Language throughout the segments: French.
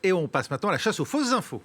Et on passe maintenant à la chasse aux fausses infos.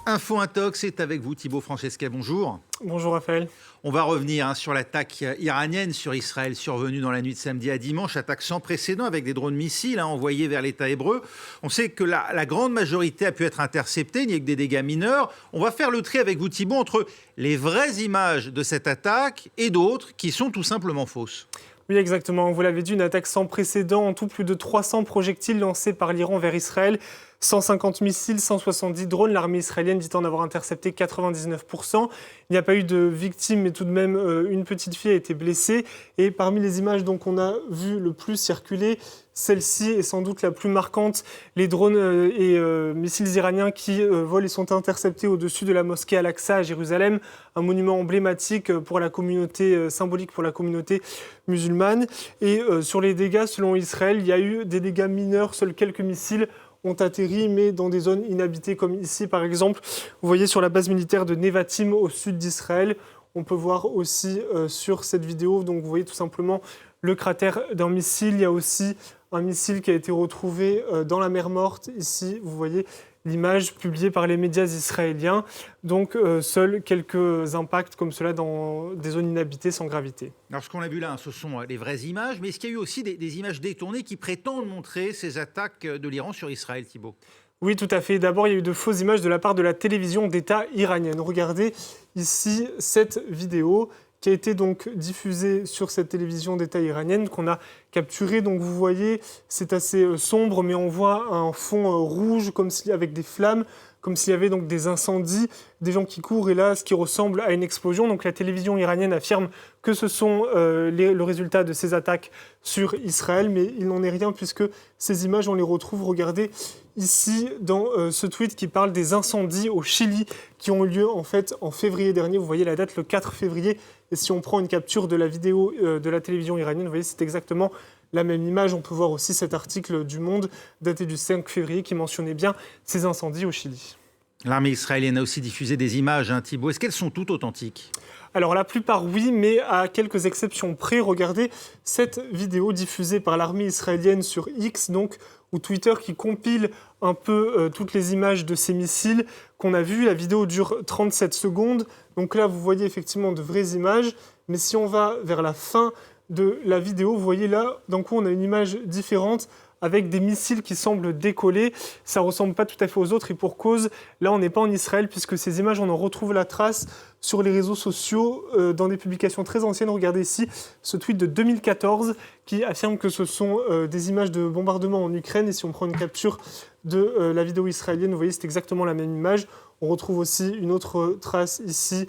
Info Intox est avec vous, Thibaut Francesquet, bonjour. Bonjour Raphaël. On va revenir sur l'attaque iranienne sur Israël survenue dans la nuit de samedi à dimanche, attaque sans précédent avec des drones missiles envoyés vers l'État hébreu. On sait que la grande majorité a pu être interceptée, il n'y a que des dégâts mineurs. On va faire le tri avec vous, Thibaut, entre les vraies images de cette attaque et d'autres qui sont tout simplement fausses. Oui, exactement. Vous l'avez dit, une attaque sans précédent. En tout, plus de 300 projectiles lancés par l'Iran vers Israël. 150 missiles, 170 drones. L'armée israélienne dit en avoir intercepté 99%. Il n'y a pas eu de victimes, mais tout de même, une petite fille a été blessée. Et parmi les images qu'on a vues le plus circuler, celle-ci est sans doute la plus marquante. Les drones et missiles iraniens qui volent et sont interceptés au-dessus de la mosquée Al-Aqsa à Jérusalem, un monument emblématique pour la communauté, symbolique pour la communauté musulmane. Et sur les dégâts, selon Israël, il y a eu des dégâts mineurs, seuls quelques missiles ont atterri, mais dans des zones inhabitées comme ici, par exemple. Vous voyez sur la base militaire de Nevatim, au sud d'Israël. On peut voir aussi sur cette vidéo, donc vous voyez tout simplement le cratère d'un missile. Il y a aussi un missile qui a été retrouvé dans la mer Morte. Ici, vous voyez l'image publiée par les médias israéliens. Donc, seuls quelques impacts comme cela dans des zones inhabitées sans gravité. Alors, ce qu'on a vu là, ce sont les vraies images, mais est-ce qu'il y a eu aussi des images détournées qui prétendent montrer ces attaques de l'Iran sur Israël, Thibaut ? Oui, tout à fait. D'abord, il y a eu de fausses images de la part de la télévision d'État iranienne. Regardez ici cette vidéo qui a été donc diffusée sur cette télévision d'État iranienne, qu'on a capturée. Donc vous voyez, c'est assez sombre, mais on voit un fond rouge avec des flammes, comme s'il y avait donc des incendies, des gens qui courent, et là, ce qui ressemble à une explosion. Donc la télévision iranienne affirme que ce sont le résultat de ces attaques sur Israël, mais il n'en est rien puisque ces images, on les retrouve, regardez, ici dans ce tweet qui parle des incendies au Chili qui ont eu lieu en fait en février dernier. Vous voyez la date, le 4 février. Et si on prend une capture de la vidéo de la télévision iranienne, vous voyez, c'est exactement la même image. On peut voir aussi cet article du Monde daté du 5 février qui mentionnait bien ces incendies au Chili. L'armée israélienne a aussi diffusé des images, Thibaut. Est-ce qu'elles sont toutes authentiques ? Alors la plupart oui, mais à quelques exceptions près. Regardez cette vidéo diffusée par l'armée israélienne sur X, donc, ou Twitter, qui compile un peu toutes les images de ces missiles qu'on a vues. La vidéo dure 37 secondes. Donc là, vous voyez effectivement de vraies images. Mais si on va vers la fin de la vidéo, vous voyez là, d'un coup, on a une image différente avec des missiles qui semblent décoller. Ça ne ressemble pas tout à fait aux autres et pour cause, là on n'est pas en Israël puisque ces images, on en retrouve la trace sur les réseaux sociaux dans des publications très anciennes. Regardez ici ce tweet de 2014 qui affirme que ce sont des images de bombardement en Ukraine, et si on prend une capture de la vidéo israélienne, vous voyez c'est exactement la même image. On retrouve aussi une autre trace ici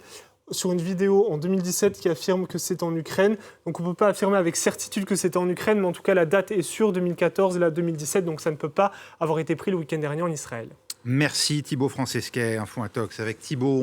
sur une vidéo en 2017 qui affirme que c'est en Ukraine. Donc on ne peut pas affirmer avec certitude que c'était en Ukraine, mais en tout cas la date est sûre, 2014 et là 2017, donc ça ne peut pas avoir été pris le week-end dernier en Israël. Merci Thibaut Francesquet, Info Intox avec Thibaut.